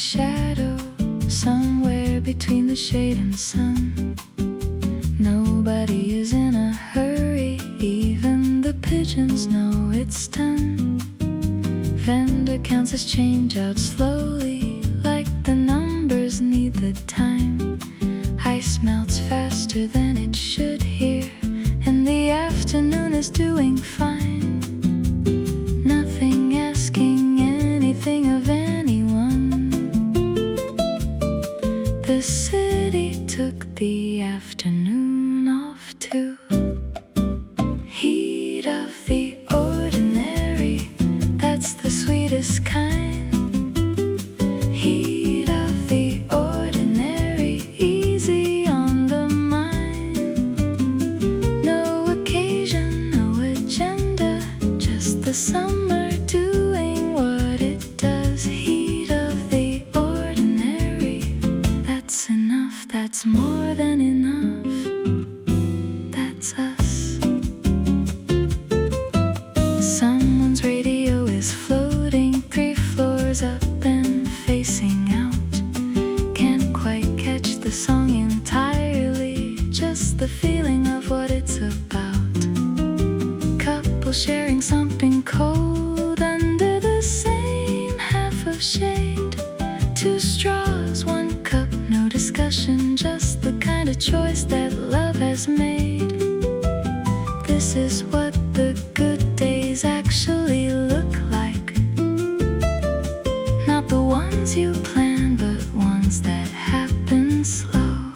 shadow, somewhere between the shade and sun. Nobody is in a hurry, even the pigeons know it's done. Vendor counts his change out slowly, like the numbers need the time. Ice melts faster than it should here, and the afternoon is doing fine. Nothing asking anything of anyone. The city took the afternoon off too. Heat of the ordinary, that's the sweetest kind. Heat of the ordinary, easy on the mind. No occasion, no agenda, just the summer doing what it does. Heat of the ordinary, that's enough, that's more than enough. That's us. Someone's radio is floating 3 floors up and facing out. Can't quite catch the song entirely, just the feeling of what it's about. Couple sharing something cold under the same half of shade. 2 straws, 1 cup, no discussion, just the kind of choice that love has made. This is what the good days actually look like. Not the ones you plan, but ones that happen slow.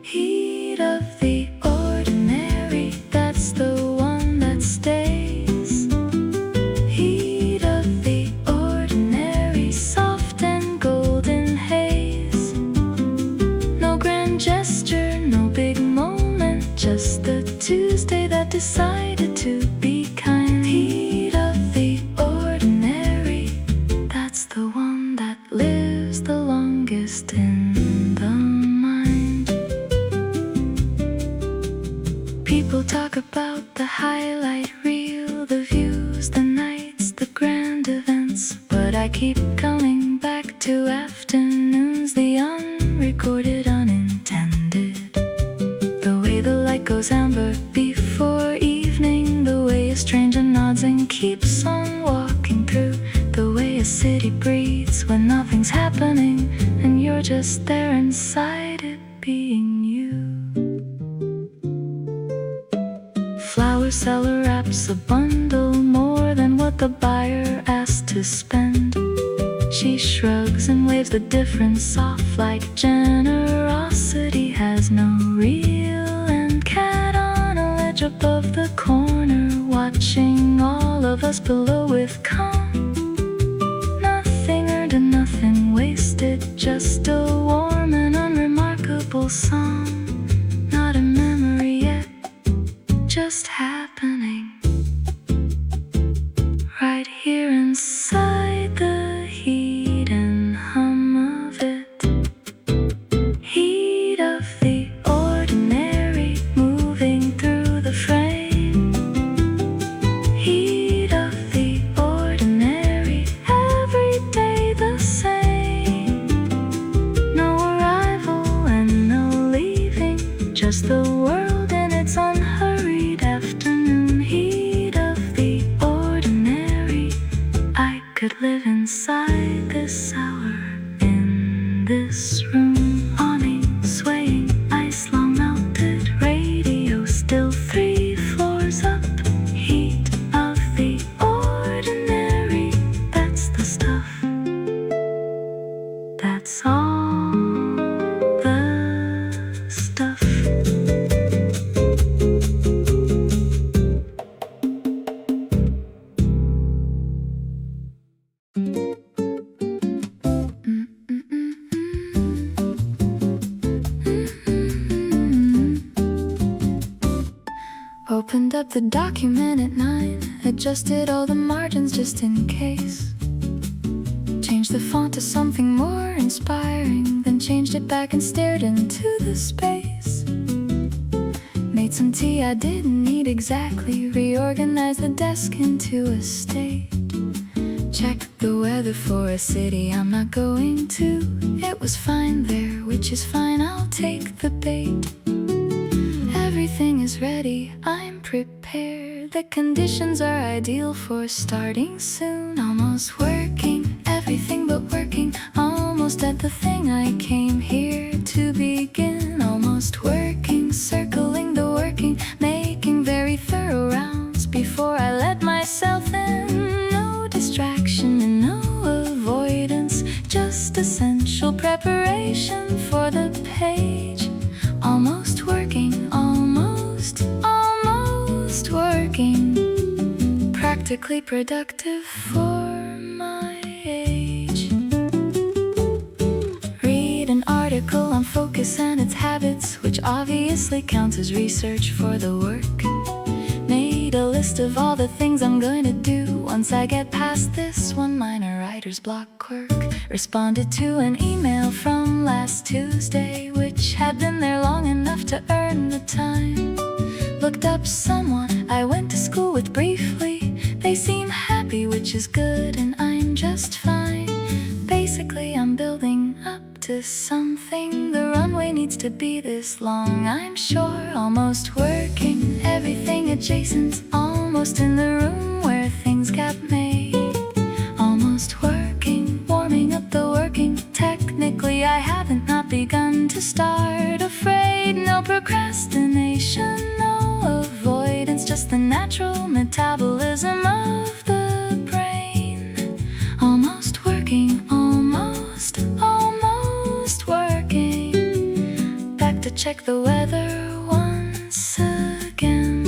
Heat of the ordinary, that's the one that stays. Heat of the ordinary, soft and golden haze. No grand gesture, no big moment, just the Tuesday that decided to be kind. Heat of the ordinary, that's the one that lives the longest in the mind. People talk about the highlight reel, the views, the nights, the grand events, but I keep coming back to afternoons, the unrecorded, unintended. The way the light goes amber before evening, the way a stranger nods and keeps on walking through, the way a city breathes when nothing's happening and you're just there inside it, being you. Flower seller wraps a bundle more than what the buyer asked to spend. She shrugs and waves the difference off like generosity has no real end. Cat on a ledge above the corner, watching all of us below with calm. Nothing earned and nothing wasted, just a warm and unremarkable song. Not a memory yet, just happening right here inside the heat and hum of it. Heat of the ordinary, moving through the frame. Heat of the ordinary, every day the same. No arrival and no leaving, just the world in its unhurried afternoon. Heat of the ordinary, I could live inside this hour, in this room. Awning swaying, ice long melted, radio still 3 floors up. Heat of the ordinary, that's the stuff. That's all the stuff. Opened up the document at 9, adjusted all the margins just in case. Changed the font to something more inspiring, then changed it back and stared into the space. Made some tea I didn't need exactly, reorganized the desk into a state. checked the weather for a city I'm not going to. It was fine there, which is fine, I'll take the bait. Everything is ready, I'm prepared. The conditions are ideal for starting soon. Almost working, everything but working. Almost at the thing I came here to begin. Almost working, circling the working, making very thorough rounds before I let myself in. No distraction and no avoidance, just essential preparation for the page. Almost working, almost working. Practically productive for my age. Read an article on focus and its habits, which obviously counts as research for the work. Made a list of all the things I'm going to do once I get past this one minor writer's block quirk. Responded to an email from last Tuesday, which had been there long enough to earn the time. Looked up someone I went to school with briefly. They seem happy, which is good, and I'm just fine. Basically, I'm building up to something. The runway needs to be this long, I'm sure. Almost working, everything adjacent. Almost in the room where things got made. Almost working, warming up the working. Technically, I haven't not begun to start. Afraid, no procrastination, no avoidance, just the natural metabolism of the brain. Almost working, almost working. Back to check the weather once again.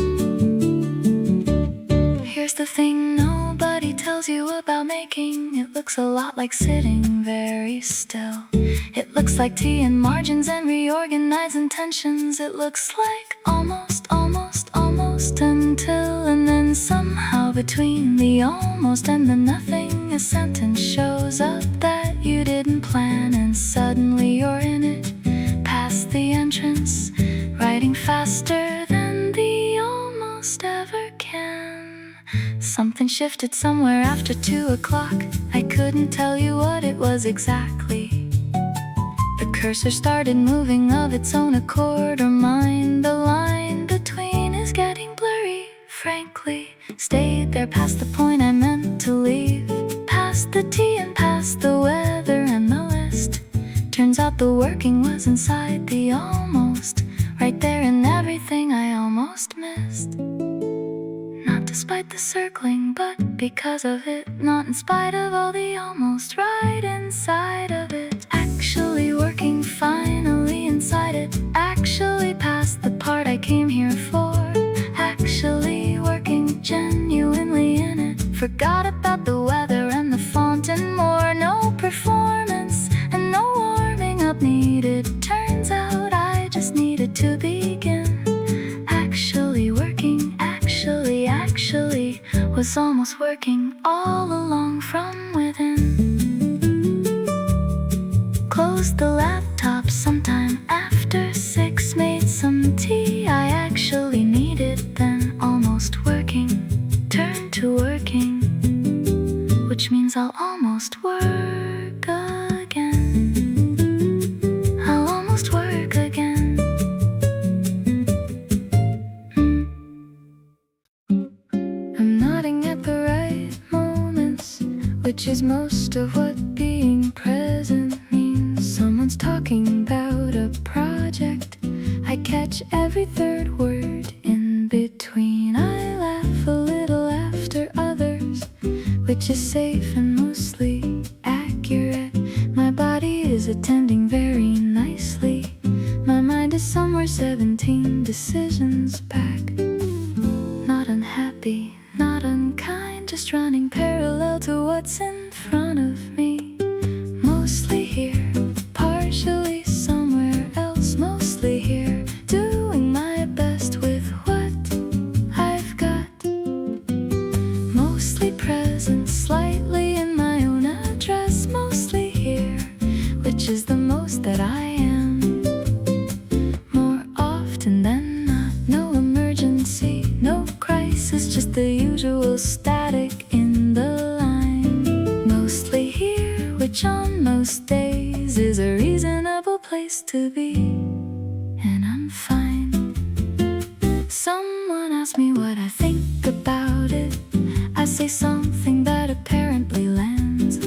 Here's the thing nobody tells you about making. It looks a lot like sitting very still. It looks like tea and margins and reorganized intentions. It looks like almost until, and then somehow between the almost and the nothing, a sentence shows up that you didn't plan, and suddenly you're in it, past the entrance, writing faster than the almost ever can. Something shifted somewhere after 2 o'clock. I couldn't tell you what it was exactly. The cursor started moving of its own accord, or mine. The line between is getting blurry, frankly. Stayed there past the point I meant to leave, past the tea and past the weather and the list. Turns out the working was inside the almost, right there in everything I almost missed. Not despite the circling, but because of it. Not in spite of all the almost, right inside of it. Actually working, finally inside it. Actually past the part I came here for. Actually working, genuinely in it. Forgot about the weather and the font and more. No performance and no warming up needed. Turns out I just needed to begin. Actually working, actually was almost working all along from within. Closed the laptop sometime after 6. Made some tea I actually needed, then almost working. Turned to working, which means I'll almost work again. I'll almost work again. I'm nodding at the right moments, which is most of what being present means. Someone's talking about a project. I catch every third word in between. I laugh a little after others, which is safe and mostly accurate. My body is attending very nicely. My mind is somewhere 17 decisions back. Not unhappy, not unkind, just running parallel to what's in front of me. Mostly here, partially somewhere else. Mostly here, doing my best with what I've got. Mostly present, slightly in my own address. Mostly here, which is the most that I am. More often than not, no emergency, no crisis, just the usual static in the line. ask me what I think about it, I say something that apparently lands.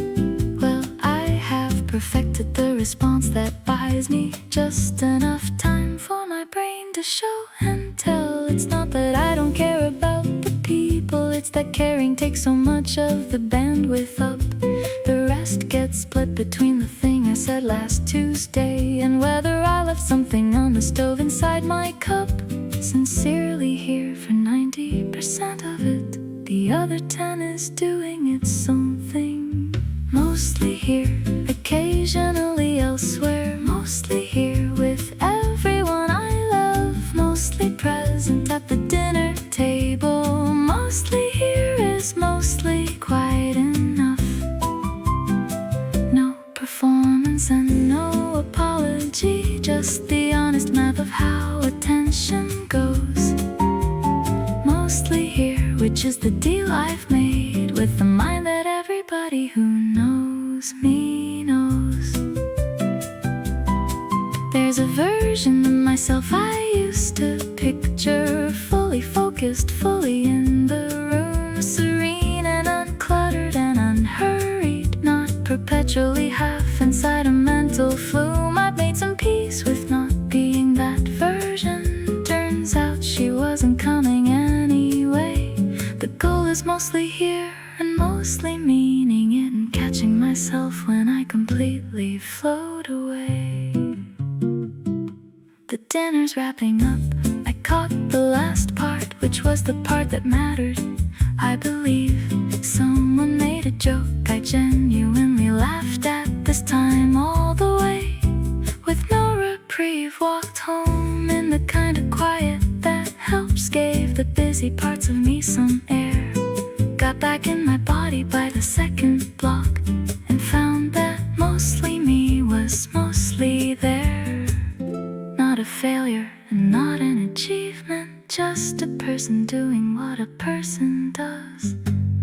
Well, I have perfected the response that buys me just enough time for my brain to show and tell. It's not that I don't care about the people, it's that caring takes so much of the bandwidth up. The rest gets split between the thing I said last Tuesday and whether I left something on the stove inside my cup. Sincerely here for 90% of it, the other 10 is doing its own thing. Mostly here, occasionally elsewhere, mostly here with everyone I love, mostly present at the dinner table. Mostly here is mostly quite enough. No performance and no apology, just the honest math of how attention goes. Mostly here, which is the deal I've made with the mind that everybody who knows me knows. There's a version of myself I used to picture, fully focused, fully in the room, serene and uncluttered and unhurried, not perpetually half inside a mental flume. I've made some peace with not being that version. Turns out she wasn't coming anyway. The goal is mostly here and mostly meaning it and catching myself when I completely float away. The dinner's wrapping up. I caught the last part, which was the part that mattered. I believe someone made a joke I genuinely laughed at this time all the way. With no reprieve, walked home in the kind of quiet that helps, gave the busy parts of me some air. Got back in my body by the second block and found that mostly me was mostly there. Not a failure and not an achievement, just a person doing what a person does.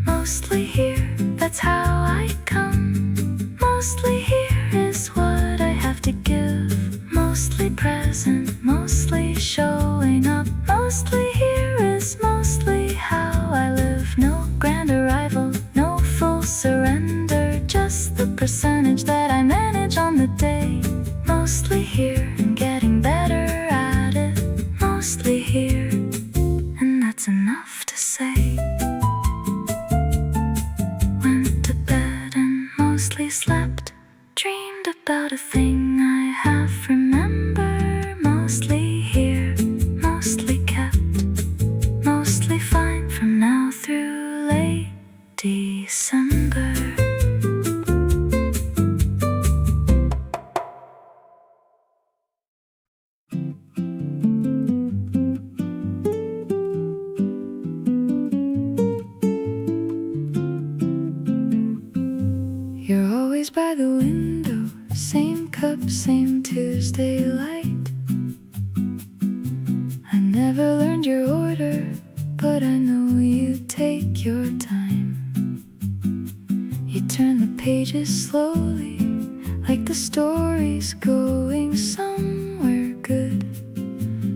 Mostly here, that's how I come. Mostly here is what I have to give. Mostly present, mostly showing up. Mostly here is mostly how I live. No grand arrival, no full surrender, just the percentage that I manage on the day. Mostly here and getting better at it. Mostly here, and that's enough to say. Went to bed and mostly slept, dreamed about a thing I half remember. Mostly here, mostly kept, mostly fine from now through late December. You're always by the window, same cup, same Tuesday light. I never learned your order, but I know you take your time. You turn the pages slowly, like the story's going somewhere good.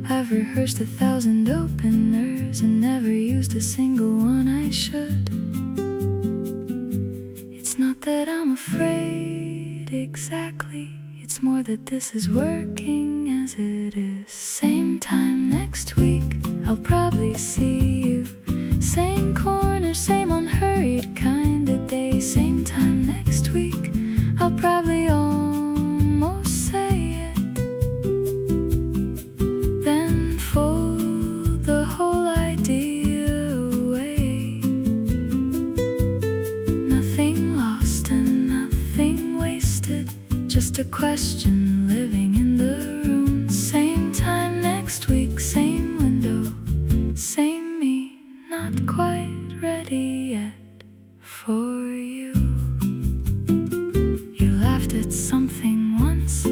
I've rehearsed 1,000 openers and never used a single one I should. It's not that I'm afraid exactly, it's more that this is working as it is. Same time next week, I'll probably see you. Same corner, same unhurried kind of day. Same time next week, I'll probably almost say it. Then fold the whole idea away. Nothing lost and nothing wasted, just a question living in the room. Same time next week, same window, same me, not quite ready yet for you. You laughed at something once,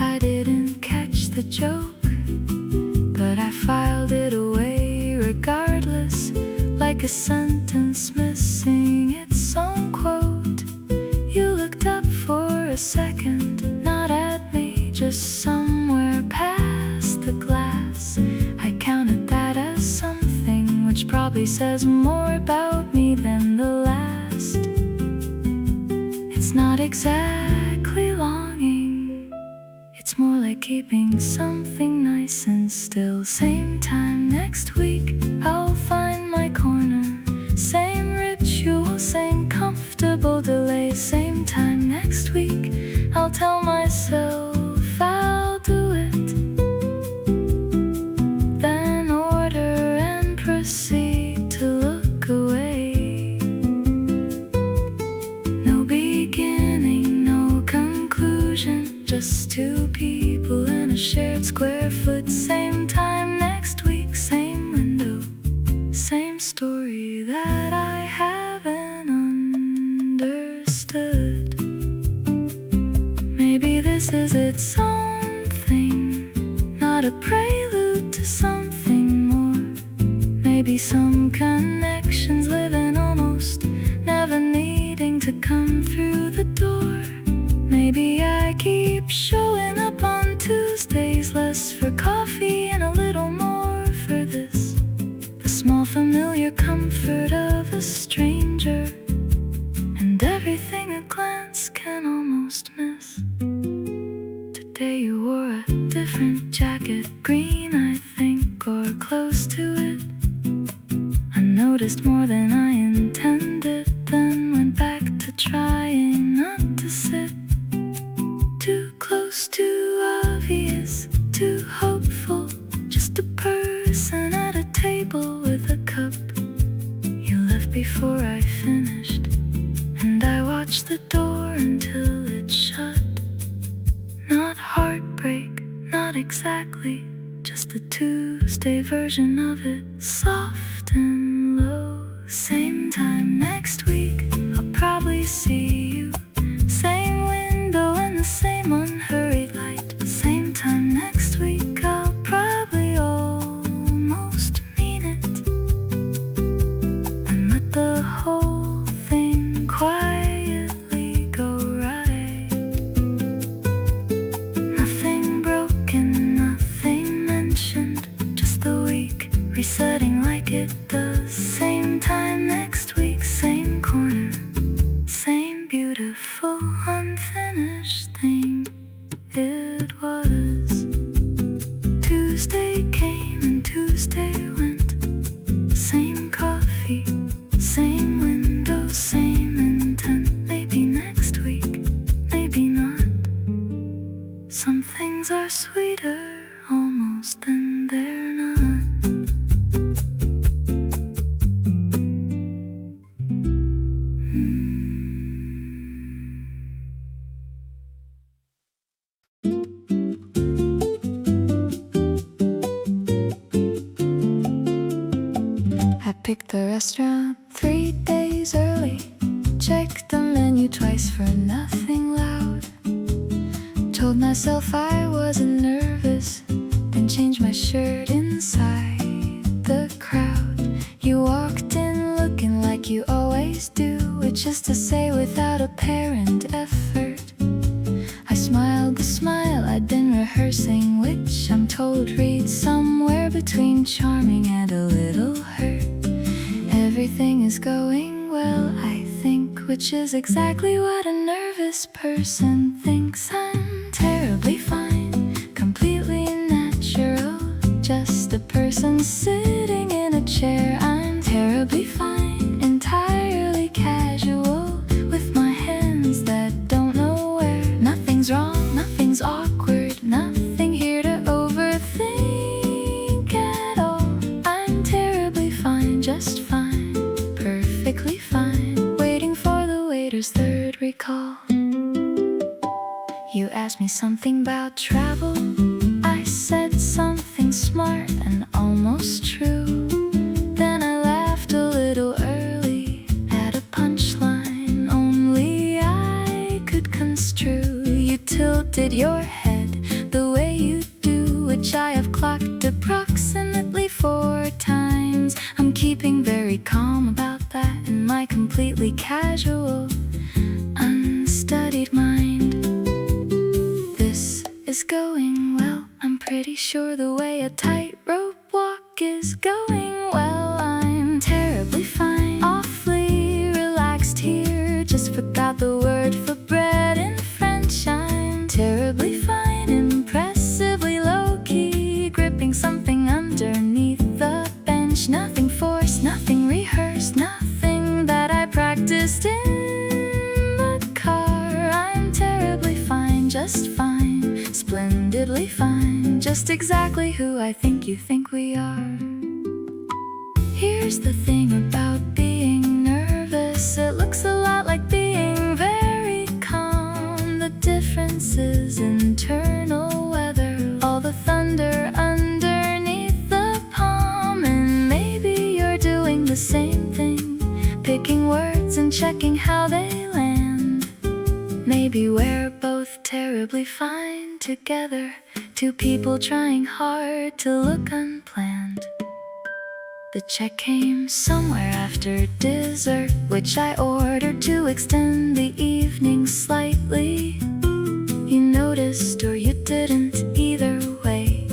I didn't catch the joke, but I filed it away regardless, like a sentence missing its own quote. You looked up for a second, not at me, just somewhere past the glass. I counted that as some says more about me than the last. It's not exactly longing, it's more like keeping something nice and still. Same time next week, I'll find my corner. Same ritual, same comfortable delay. Same time next week, I'll tell myself I'll do it, then order and proceed to look away. No beginning, no conclusion, just two people in a shared square foot. Same time next week, same window, same story that I haven't understood. Maybe this is its own thing, not a prelude to something more. Maybe some connections live in almost never needing to come through the door. Maybe I keep showing up on Tuesdays, less for coffee and a little more for this, the small familiar comfort of a stranger, and everything a glance can almost miss. Today you wore a different jacket, green I think, or close to it. I noticed more than I intended, then went back to trying not to sit too close, too obvious, too hopeful. Just a person at a table with a cup. You left before I finished, and I watched the door until it shut. Not heartbreak, not exactly, just the Tuesday version of it, soft and low. Same time next week, I'll probably see you. Same window and the same unhurried light. Same time next week, I'll probably almost mean it, and let the whole thing quietly go right. Nothing broken, nothing mentioned, just the week resetting like it does. Same time next week, same corner, same beautiful unfinished thing it was. Tuesday came and Tuesday went. Same coffee, same window, same intent. Maybe next week, maybe not. Some things are sweeter almost than they're not. I picked the restaurant 3 days early, checked the menu twice for nothing loud. Told myself I wasn't nervous, then changed my shirt inside the crowd. You walked in looking like you always do, which is to say without apparent effort. I smiled the smile I'd been rehearsing, which I'm told reads somewhere between charming and a little hurt. Everything is going well, I think, which is exactly what a nervous person thinks. I'm terribly fine, completely natural, just a person sitting in a chair. I'm terribly fine, entirely casual, with my hands that don't know where. Nothing's wrong, nothing's awkward, nothing here to overthink at all. I'm terribly fine, just fine, perfectly fine, waiting for the waiter's third recall. You asked me something about travel, I said something smart and almost true. Then I laughed a little early at a punchline only I could construe. You tilted your head the way you do, which I have clocked approximately 4 times. I'm keeping very calm about that in my completely casual, unstudied mind. This is going well, I'm pretty sure the way a tightrope walk is going well. I'm terrified typing something underneath the bench. Nothing forced, nothing rehearsed, nothing that I practiced in the car. I'm terribly fine, just fine, splendidly fine, just exactly who I think you think we are. Here's the thing about being nervous, it looks a lot like being very calm. The difference is internal weather, all the thunder underneath the palm. And maybe you're doing the same thing, picking words and checking how they land. Maybe we're both terribly fine together, two people trying hard to look unplanned. The check came somewhere after dessert, which I ordered to extend the evening slightly. You noticed or you didn't, either way,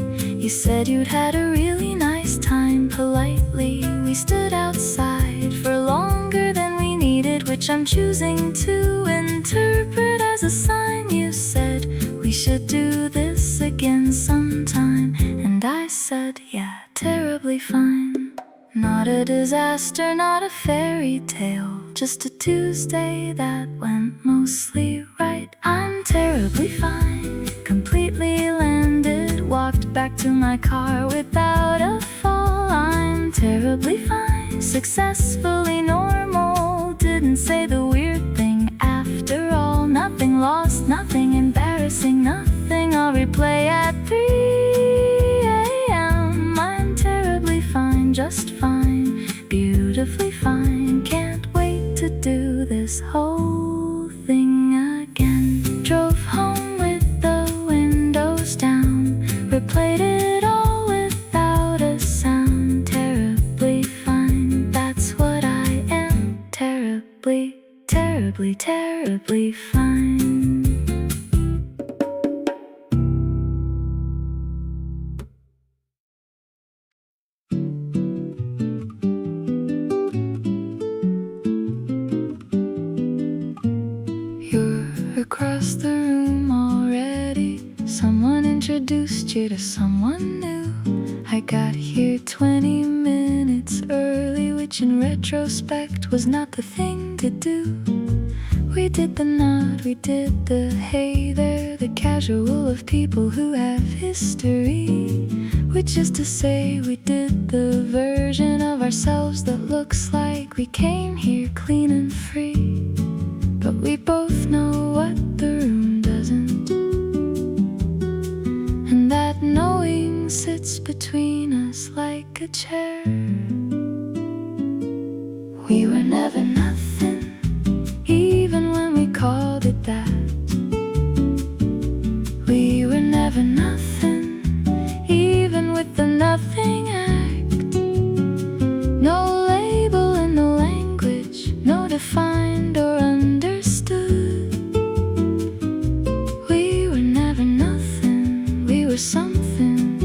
you said you'd had a really nice time politely. We stood outside for longer than we needed, which I'm choosing to interpret as a sign. You said we should do this again sometime, and I said yeah, terribly fine. Not a disaster, not a fairy tale, just a Tuesday that went mostly right. I'm terribly fine, completely landed, walked back to my car without a fall. I'm terribly fine, successfully normal, didn't say the weird thing after all. Nothing lost, nothing embarrassing, nothing I'll replay at 3 a.m. I'm terribly fine, just fine, beautifully fine, can't wait to do this whole thing again. Drove home with the windows down, replayed it all without a sound. Terribly fine, that's what I am, terribly, terribly, terribly fine. Across the room already, someone introduced you to someone new. I got here 20 minutes early, which in retrospect was not the thing to do. We did the nod, we did the hey there, the casual of people who have history, which is to say we did the version of ourselves that looks like we came here clean and free. But we both know what the room doesn't, and that knowing sits between us like a chair. We were never nothing, even when we called it that. We were never nothing, even with the nothing act. No label in the language, no defined or understood. We were never nothing, we were something,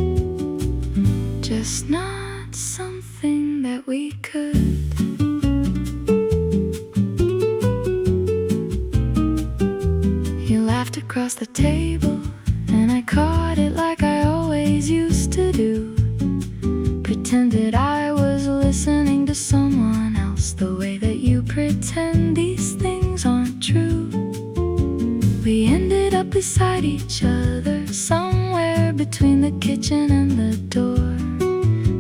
just not something that we could. You laughed across the table, and I caught it like I always used to do. Pretended I was listening to someone else, the way that you pretend these things aren't true. We ended up beside each other, somewhere between the kitchen and the door.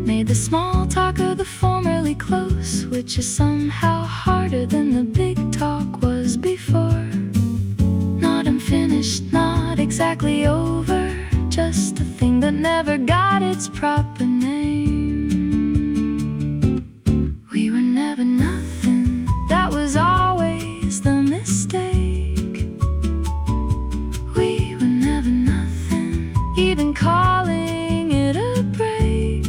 Made the small talk of the formerly close, which is somehow harder than the big talk was before. Not unfinished, not exactly over, just a thing that never got its proper name. We were never nothing, that was always the mistake. We were never nothing, even calling it a break.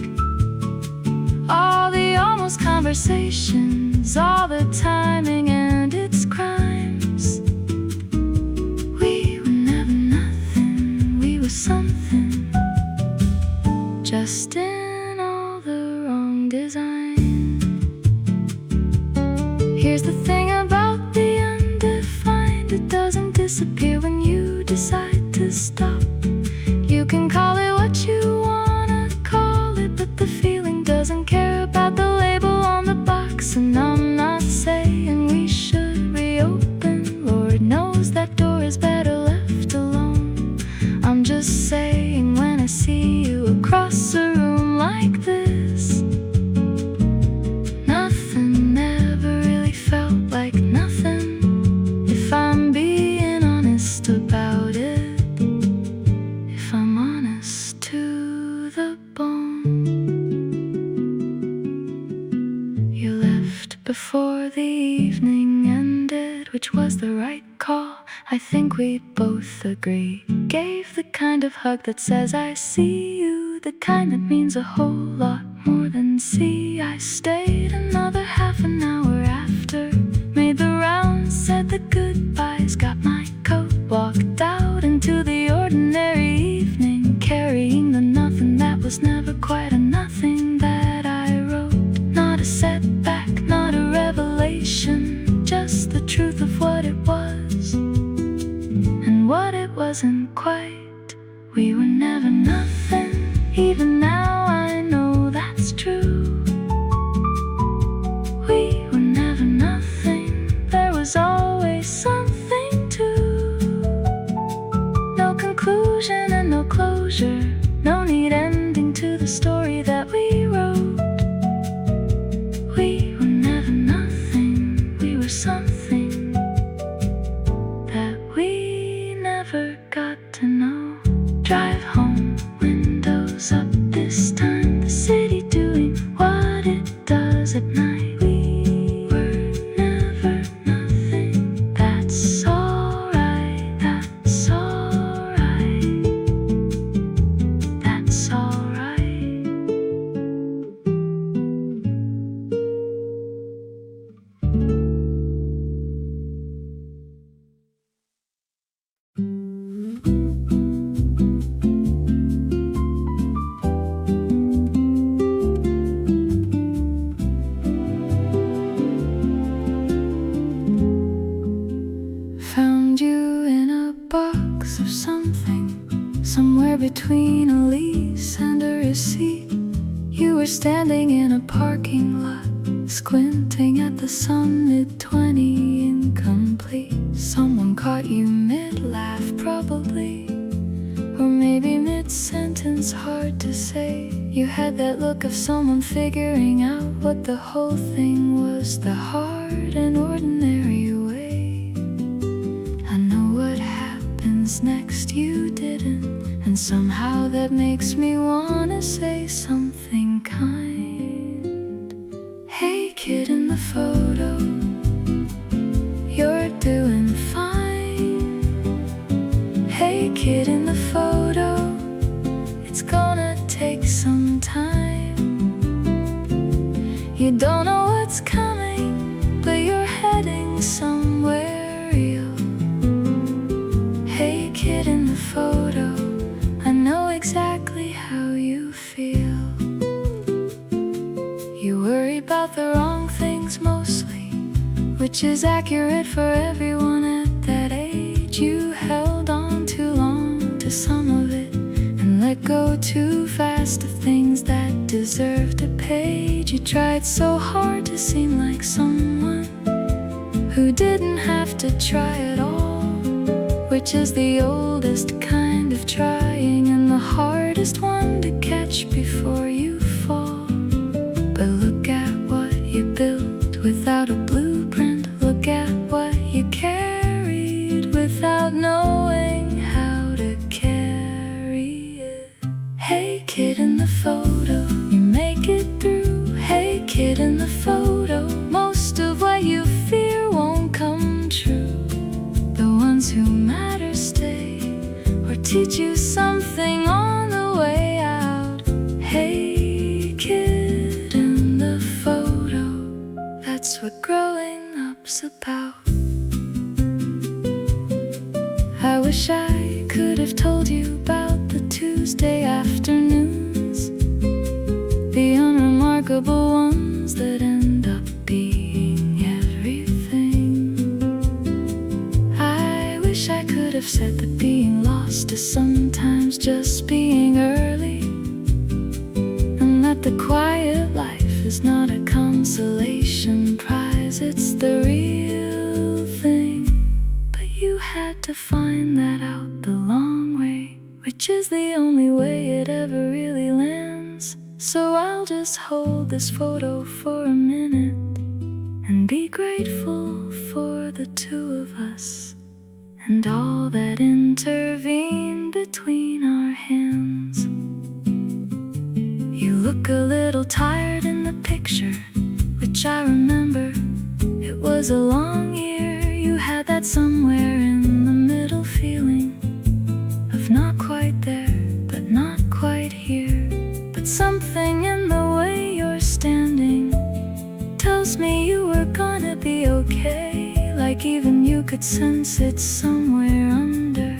All the almost conversations, all the timing and its crimes. We were never nothing, we were something, just in all the wrong design. Here's the thing about the undefined, it doesn't disappear when you decide to stop. You can call it what you wanna before the evening ended, which was the right call. I think we both agree. Gave the kind of hug that says I see you, the kind that means a whole lot more than see. I stayed another half an hour after, made the rounds, said the goodbyes, got my coat, walked out into the ordinary evening, carrying the nothing that was never quite a nothing that I wrote. Not a setback, not a revelation, just the truth of what it was and what it wasn't quite. We were never nothing, even now I know that's true. We were never nothing, there was always something to. No conclusion and no closure, no neat ending to the story that we wrote. We were never nothing, we were something that we never got to know. Drive home, windows up this time, the city doing what it does at night. We were never nothing, that's alright, that's alright, that's alright. Found you in a box of something, somewhere between a lease and a receipt. You were standing in a parking lot, squinting at the sun, mid-20, incomplete. Someone caught you mid-laugh, probably, or maybe mid-sentence, hard to say. You had that look of someone figuring out what the whole thing was, the hard and ordinary way. I know what happens next, you didn't, and somehow that makes me wanna say something kind. Hey kid in the photo, you're doing fine. Hey kid in the photo, it's gonna take some time. You don't know what's coming, but you're heading somewhere real. Hey kid in the photo, I know exactly how you feel. You worry about the wrong things mostly, which is accurate for everyone at that age. You held on too long to some of it and let go too fast of things that deserved a page. You tried so hard to seem like someone who didn't have to try at all, which is the oldest kind of trying and the hardest one to catch before you fall. But look at what you built without a blueprint. Look at what you carried without knowing how to carry it. Hey kid in the photo, you make it through. Hey kid in the photo, most of what you fear won't come true. The ones who matter stay or teach you something on the way out. Hey kid in the photo, that's what growing up's about. I wish I could have told you about the Tuesday afternoons, the unremarkable ones that end up being everything. I wish I could have said that being lost is sometimes just being early, and that the quiet life is not a consolation prize, it's the real thing. But you had to find that out the long way, which is the only way it ever really lands. So I'll just hold this photo for a minute and be grateful for the two of us and all that intervened between our hands. You look a little tired in the picture, which I remember. was a long year. You had that somewhere in the middle feeling of not quite there, but not quite here. But something in the way you're standing tells me you were gonna be okay. Like even you could sense it somewhere under,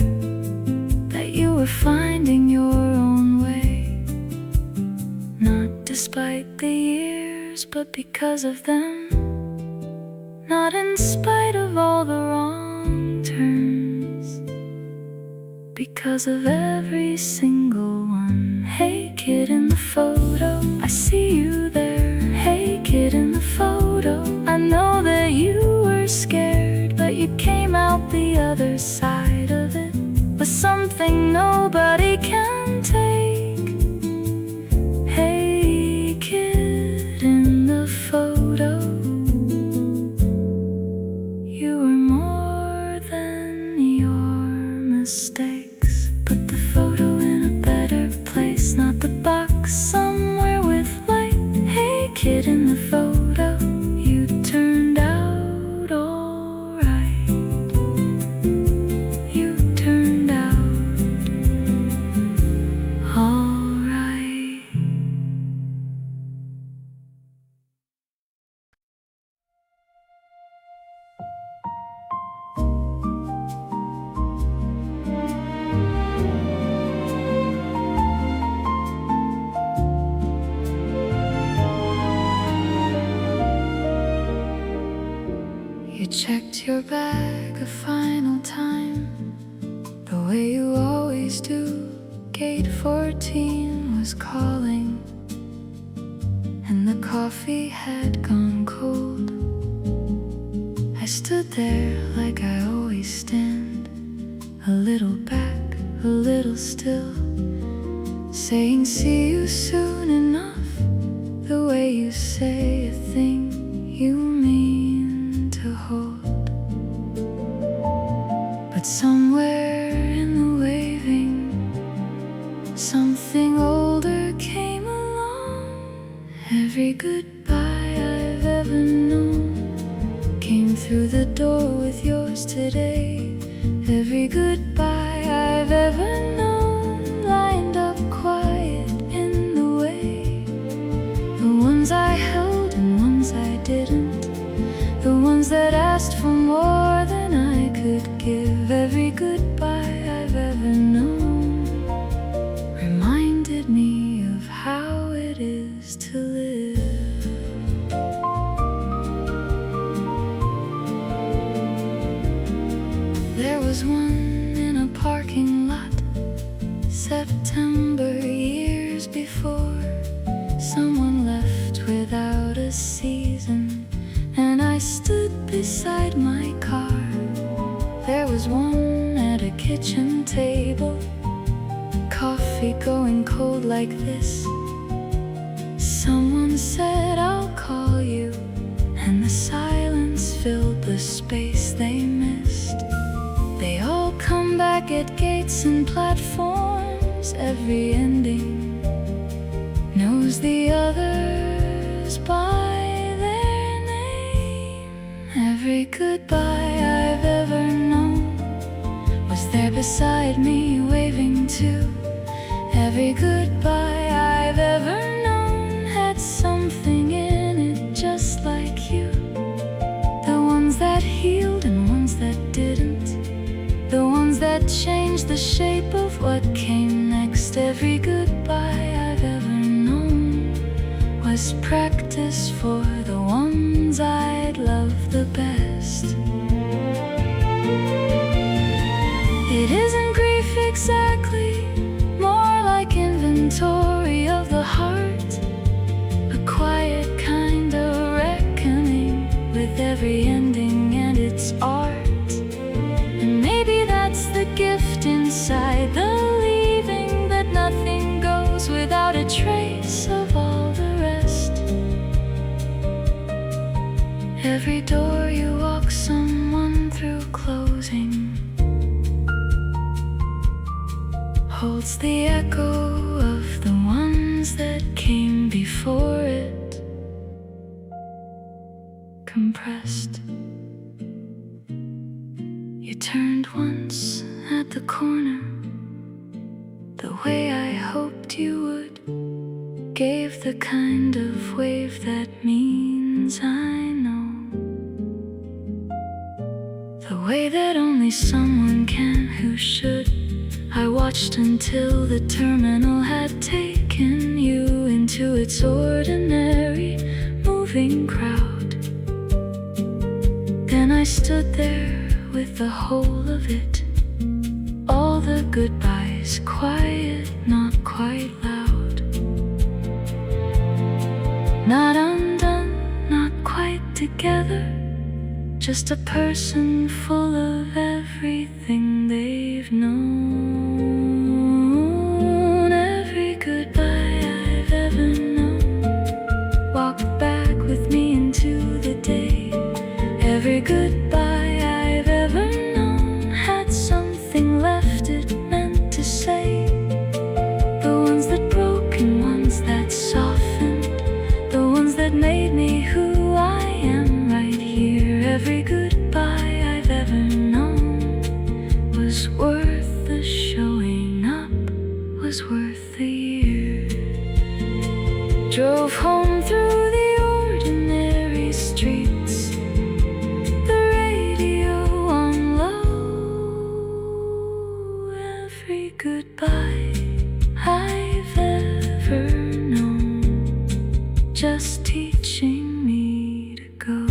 that you were finding your own way. Not despite the years, but because of them. Not in spite of all the wrong turns, because of every single one. Hey kid in the photo, I see you there. Hey kid in the photo, I know that you were scared, but you came out the other side of it with something nobody can take. Hey kid in the photo, you were more than your mistakes. Put the photo in a better place, not the box somewhere with light. Hey kid in the photo, you turned out alright. You turned out alright. You checked your bag a final time, the way you always do. Gate 14 was calling, and the coffee had gone cold. I stood there like I always stand, a little back, a little still, saying see you soon enough, the way you say a thing you mean to hold. But somewhere in the waving, something older came along. Every goodbye I've ever known came through the door with yours today. Every goodbye I've ever known lined up quiet in the way. The ones I held and ones I didn't, the ones that asked for more than I could give. Every goodbye I've ever known reminded me of how it is to live. There was one in a parking lot, September years before. Someone left without a season, and I stood beside my car. There was one at a kitchen table, coffee going cold like this. Someone said, I'll call you, and the silence filled the space they missed. They all come back at gates and platforms. Every ending knows the others by their name. Every goodbye I've ever known was there beside me, waving too. Every goodbye I've ever known had something in it just like you. The ones that healed and ones that didn't, the ones that changed the shape of what came next. Every goodbye I've ever known was practice for the ones I'd love the best. It isn't grief exactly, more like inventory of the heart, a quiet kind of reckoning with every ending and its art. And maybe that's the gift inside the leaving, that nothing goes without a trace of all the rest. Every door you walk someone through closing holds the echo of the ones that came before it, compressed. turned once at the corner, the way I hoped you would. Gave the kind of wave that means I know, the way that only someone can who should. I watched until the terminal had taken you into its ordinary moving crowd. Then I stood there with the whole of it, all the goodbyes quiet, not quite loud. Not undone, not quite together, just a person full of everything they've known. Every goodbye I've ever known walked back with me into the day. Every goodbye I've ever known had something left it meant to say. The ones that broke and ones that softened, the ones that made me who I am right here. Every goodbye I've ever known was worth the showing up, was worth the year. Drove home through the ordinary streets, the radio on low. Every goodbye I've ever known, just teaching me to go.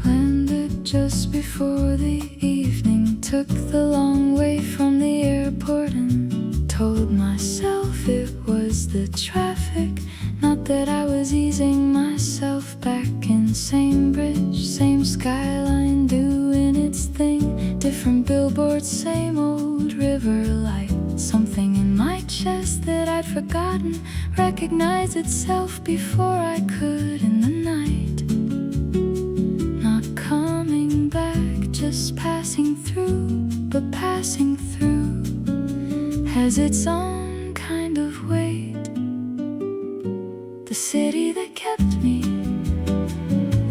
Landed just before the evening, took the long way from the airport, and told myself it was the traffic, not that I was easing myself back in. Same bridge, same skyline doing its thing, different billboards, same old river light. Something in my chest that I'd forgotten recognized itself before I could in the night. Not coming back, just passing through, but passing through has its own kind of weight. The city that kept me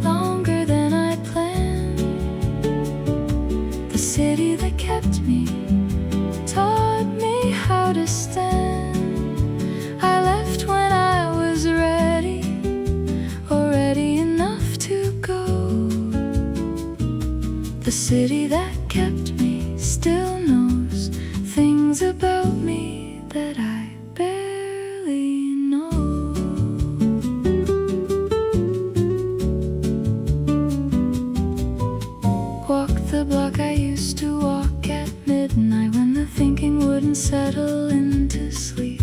longer than I planned, the city that kept me, taught me how to stand. I left when I was ready, or ready enough to go. The city that kept me still knows things about me that I barely know. Walk the block I used to walk at midnight, when the thinking wouldn't settle into sleep.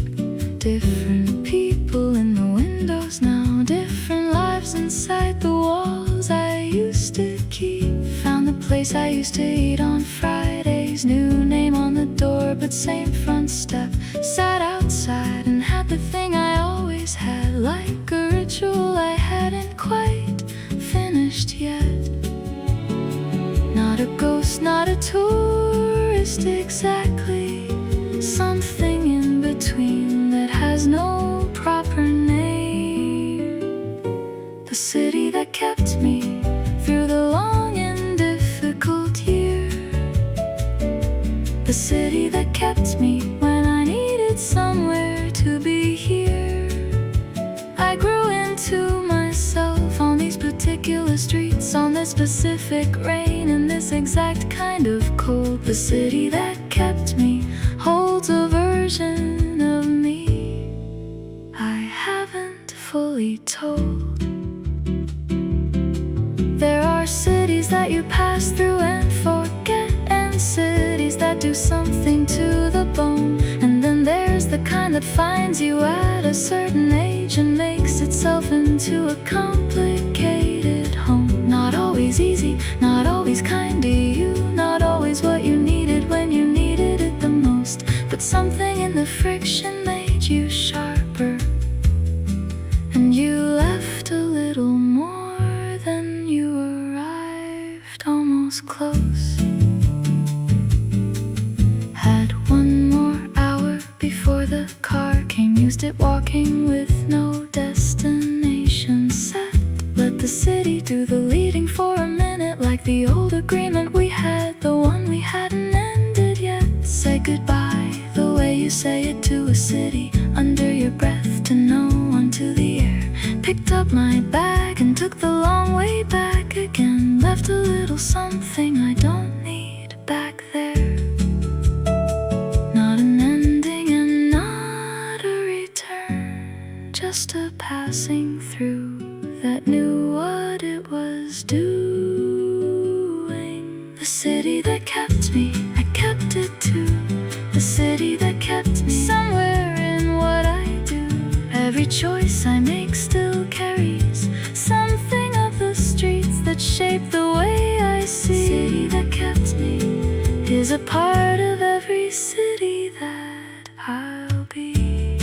Different people in the windows now, different lives inside the walls I used to keep. Found the place I used to eat on Fridays, new name on the door but same front step. Sat outside and had the thing I always had, like a ritual I hadn't quite finished yet. Not a ghost, not a tourist exactly, something in between that has no proper name. The city that kept me through the long and difficult year, the city that kept me when I needed somewhere to be here. I grew into myself on these particular streets, on this specific rain, in this exact kind of cold. The city that kept me holds a version of me I haven't fully told. There are cities that you pass through and forget, and cities that do something to the bone. And then there's the kind that finds you at a certain age and makes itself into a complicated home. Not always easy, not always kind to you, not always what you needed when you needed it the most. But something in the friction made you sharper, and you left a little more than used it walking with no destination set. Let the city do the leading for a minute, like the old agreement we had, the one we hadn't ended yet. Say goodbye the way you say it to a city, under your breath to no one, to the air. Picked up my bag and took the long way back again. Left a little something I don't need back there. Not an ending and not a return, just a passing through that knew what it was doing. The city that kept me, I kept it too. The city that kept me somewhere in what I do. Every choice I make still carries something of the streets that shape the way I see. The city that kept me is a part of every city that I'll be.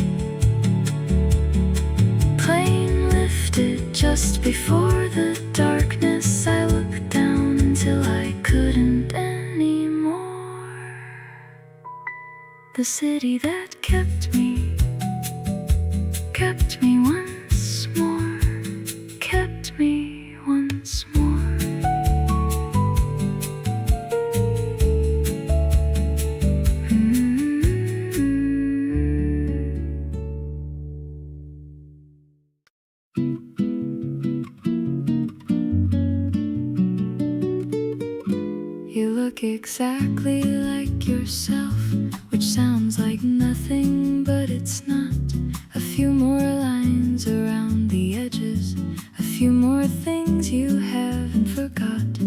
Plane lifted just before the darkness. I looked down until I couldn't anymore. The city that kept me once more, kept me once more. You look exactly like yourself, which sounds like nothing, but it's not. A few more lines around the edges, a few more things you haven't forgot.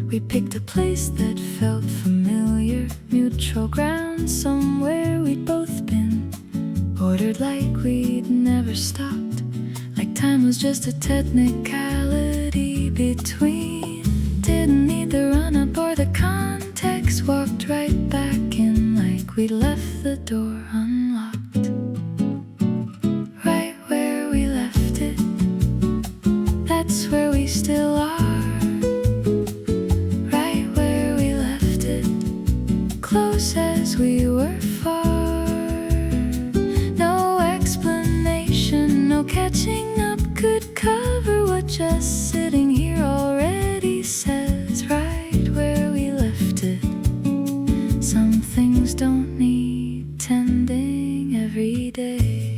We picked a place that felt familiar, neutral ground, somewhere we'd both been. Ordered like we'd never stopped, like time was just a technicality between. Didn't need the run-up or the context, walked right back in like we'd left the door unlocked. Right where we left it, that's where we still are. Right where we left it, close as we were far. No explanation, no catching up could cover what just sitting here already says. Right where we left it, some things don't need tending every day.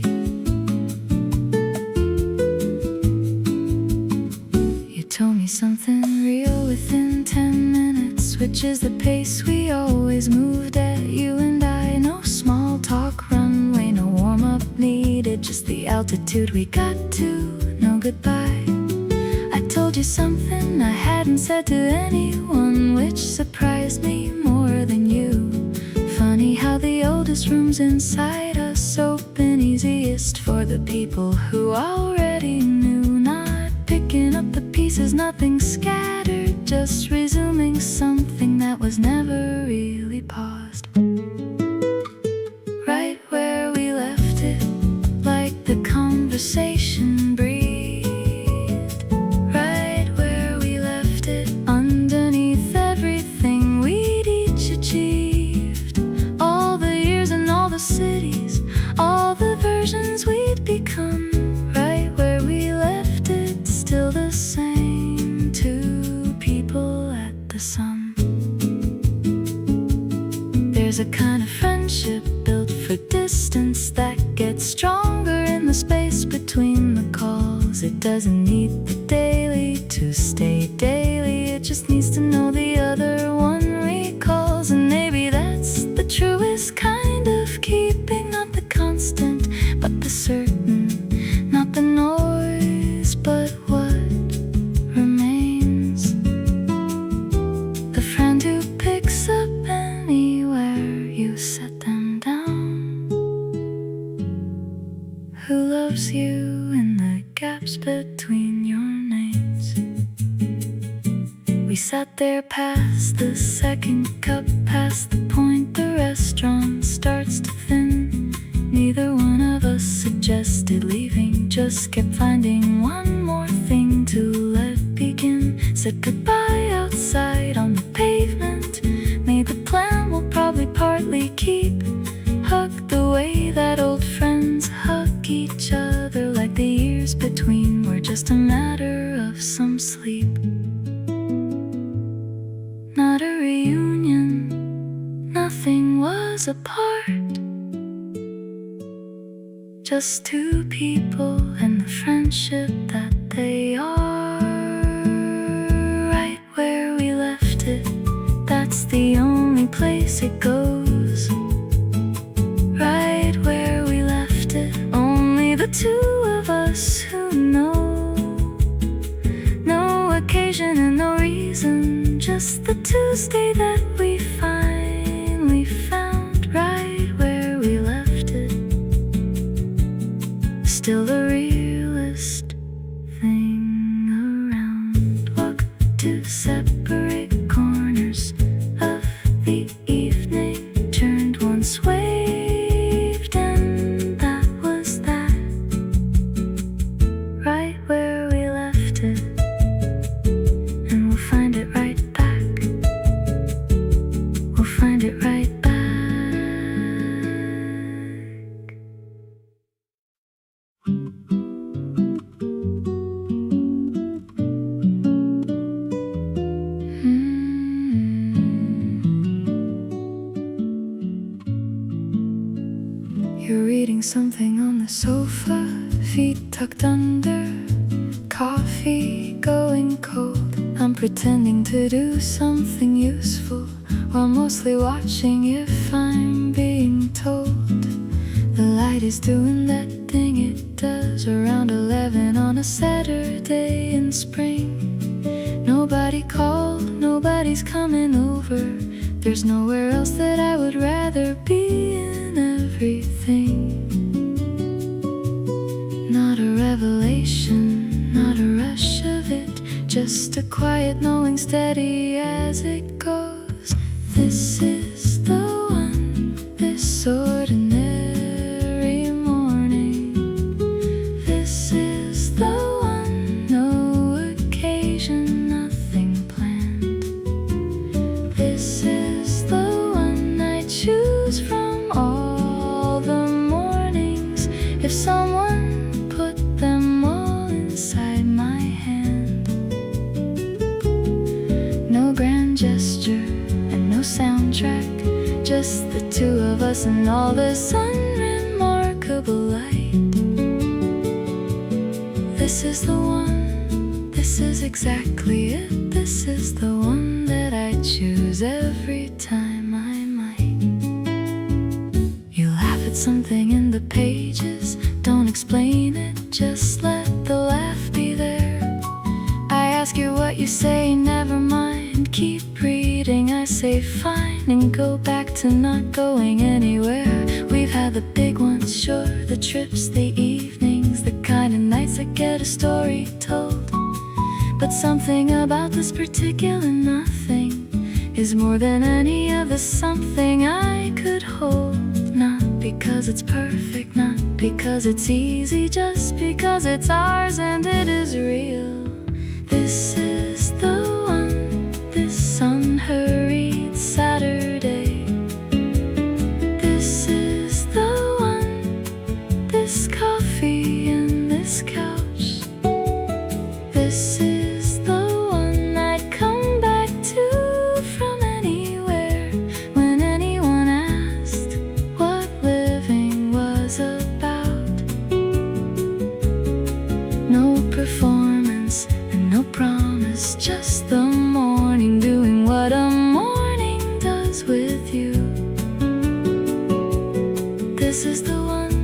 You told me something real within 10 minutes, which is the pace we always moved at, you and I. No small talk runway, no warm-up needed, just the altitude we got to. No goodbye. I told you something I hadn't said to anyone, which surprised me more than you. Funny how the oldest rooms inside us open easiest for the people who already knew. Not picking up the pieces, nothing scattered, just resuming something that was never really paused. Right where we left it, like the conversation breathed. Right where we left it, underneath everything we'd each achieved. All the years and all the cities, all the versions we'd become. Right where we left it, still the same, two people at the sum. There's a kind of friendship built for distance that gets stronger in the space between the calls. It doesn't need the daily to stay daily, it just needs to know the other one recalls. And maybe that's the truest kind of keeping, not the constant, but the certain. Not the noise, but what remains. The friend who picks up anywhere you set them down, who loves you in the gaps between your names. We sat there past the second cup, past the point the restaurant starts to thin. Neither one of us suggested leaving, just kept finding one more thing to let begin. Said goodbye outside on the pavement, made the plan we'll probably partly keep. Hugged the way that old friends hug. a matter of some sleep. Not a reunion, nothing was apart. Just two people and the friendship that they are. Right where we left it, that's the only place it goes. Right where we left it, only the two of us who know. No occasion and no reason, just the Tuesday that we finally found. Right where we left it, still the realest thing around. Walk to separate corners of the evening, turned once, waved, and that was that. Right where we left it, and we'll find it right back. We'll find it right back. You're reading something on the sofa, feet tucked under, coffee going cold. I'm pretending to do something useful while mostly watching if I'm being told. The light is doing that thing it does around 11 on a Saturday in spring. Nobody called, nobody's coming over. There's nowhere else that I would rather be in everything. Not a revelation, not a rush of it, just a quiet knowing, steady as it goes. This is the one, this ordinary morning. This is the one, no occasion, nothing planned. This is the one I choose from all the mornings. If someone put them all inside my hand. No grand gesture and no soundtrack, just the two of us and all this unremarkable light. This is the one, this is exactly it. This is the one that I choose every time I might. You laugh at something in the pages, don't explain it, just let the laugh be there. I ask you what you say, never mind, keep reading. I say fine and go back to not going anywhere. We've had the big ones, sure, the trips, the evenings, the kind of nights that get a story told. But something about this particular nothing is more than any of the something I could hold. Not because it's perfect, not because it's easy, just because it's ours and it is real. This is the one, this unhurried Saturday. This is the one, this coffee and this couch. This is the one I'd come back to from anywhere when anyone asked what living was about. No performance and no promise, just the morning doing what a morning does with you. This is the one,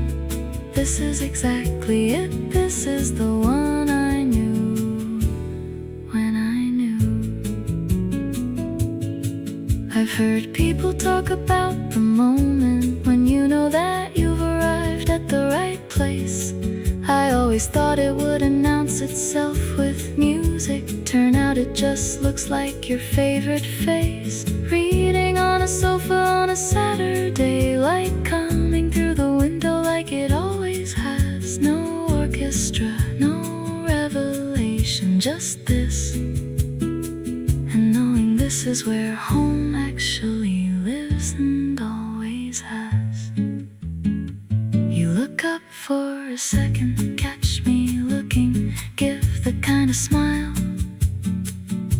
this is exactly it. This is the one I knew when I knew. I've heard people talk about the moment when you know that you've arrived at the right place. I always thought it would announce itself with music. Turn out it just looks like your favorite face, reading on a sofa on a Saturday, light coming through the window like it always has. No orchestra, no revelation, just this, and knowing this is where home actually lives and always has. You look up for a second, catch me looking, give the kind of smile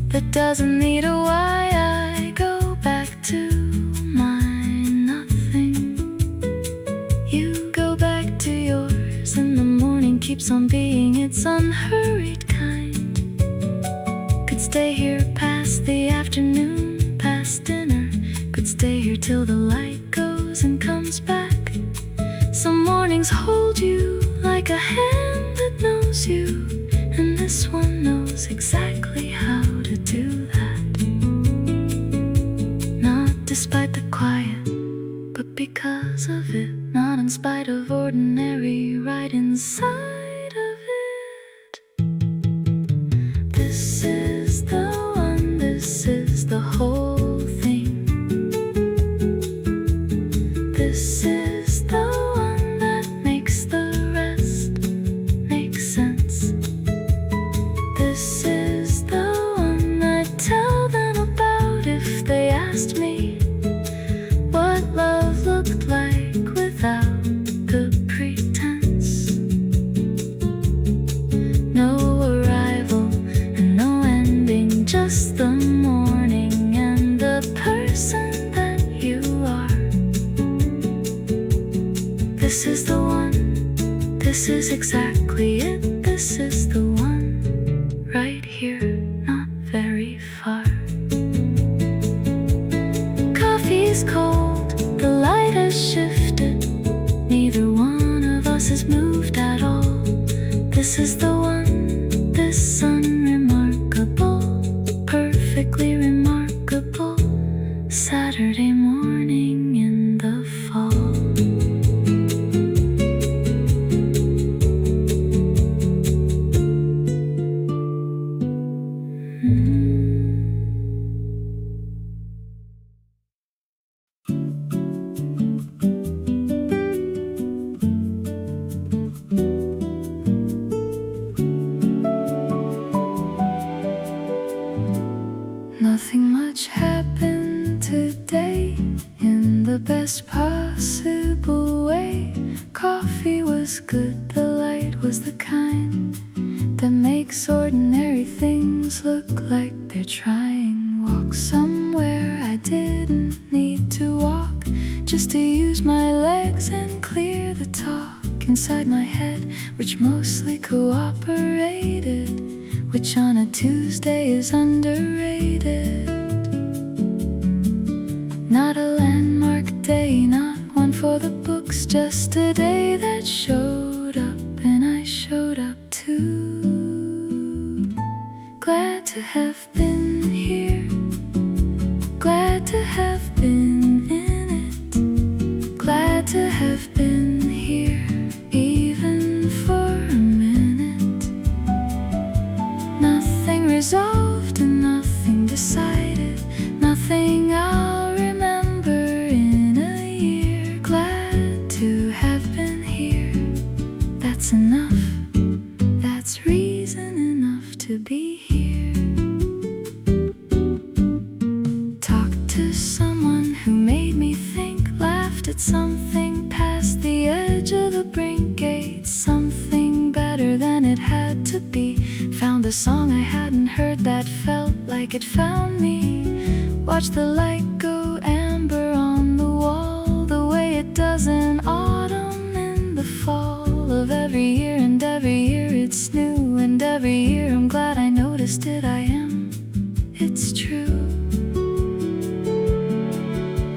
that doesn't need a why. I go back to my nothing. You go back to yours, and the morning keeps on being its unhurried kind. Could stay here past the afternoon, past dinner. Could stay here till the light goes and comes back. Some mornings hold you like a hand that knows you, and this one knows exactly how to do that. Not despite the quiet, but because of it. Not in spite of ordinary, right inside of it. This is the one, this is the whole thing. This is the one that makes the rest make sense. This is the one I'd tell them about if they asked me what love looked like without the pretense. No arrival and no ending, just the morning and the person that you are. This is the one, this is exactly it. This is the one, right here, not very far. Coffee's cold, the light has shifted. Neither one of us has moved at all. This is the one, this unremarkable, perfectly remarkable Saturday morning in the fall. Nothing much happened today in the best possible way. Coffee was good, the light was the kind that makes ordinary things look like they're trying. Walk somewhere I didn't need to walk, just to use my legs and clear the talk inside my head, which mostly cooperated, which on a Tuesday is underrated. Not a landmark day, not one for the books, just a day that showed up, and I showed up too. Glad to have been here, glad to have been in it, glad to have been here, even for a minute. Nothing resolved and nothing decided, nothing I'll remember in a year. Glad to have been here, that's enough, that's reason enough to be here. Talked to someone who made me think, laughed at something past the edge of the brink gate, something better than it had to be. Found a song I hadn't heard that felt like it found me. Watched the light go amber on the wall, the way it does in autumn in the fall of every year. And every year it's new, and every year I'm glad I noticed it. I am, it's true.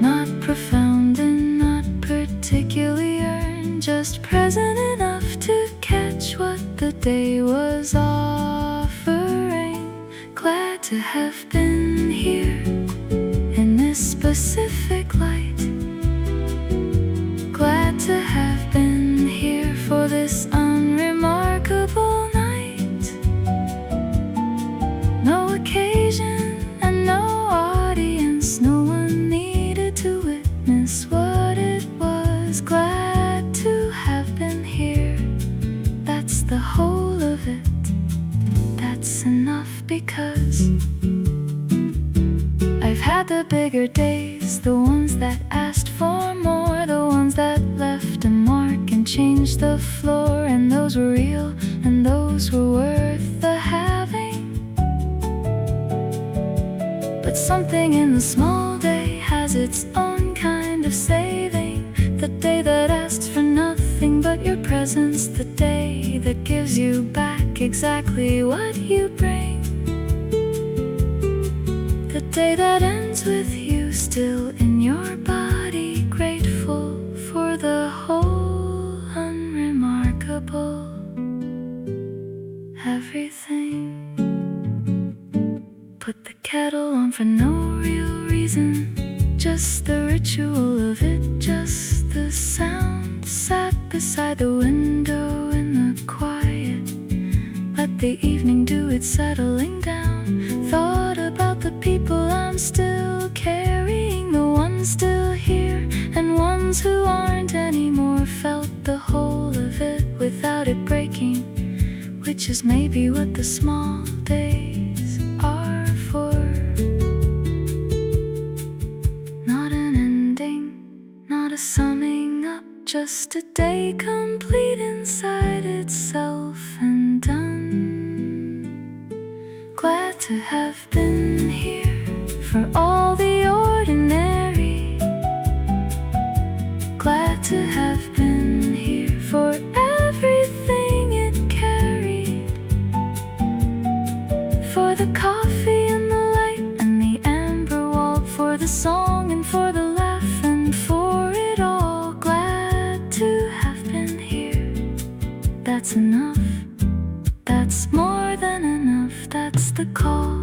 Not profound and not particularly earned, just present enough to catch what the day was offering. Glad to have been here in this specific light. Glad to have been here for this unremarkable night. No occasion and no audience, no one needed to witness what it was. Glad to have been here, that's the whole of it. That's enough, because I've had the bigger days, the ones that asked for more, the ones that left a mark and changed the floor. And those were real, and those were worth the having. small day has its own kind of saving. The day that asks for nothing but your presence, the day that gives you back exactly what you bring, the day that ends with you still in your body, grateful for the whole unremarkable everything. Put the kettle on for no real reason, just the ritual of it, just the sound. Sat beside the window in the quiet, let the evening do its settling down. Thought about the people I'm still carrying, the ones still here and ones who aren't anymore. Felt the whole of it without it breaking, which is maybe what the small days are for. Not an ending, not a summing up, just a day complete inside itself and done. Glad to have been here for all the ordinary. Glad to have been here for everything it carried, for the coffee and the light and the amber wall, for the song and for the laugh and for it all. Glad to have been here. That's enough. That's more than enough. That's the call.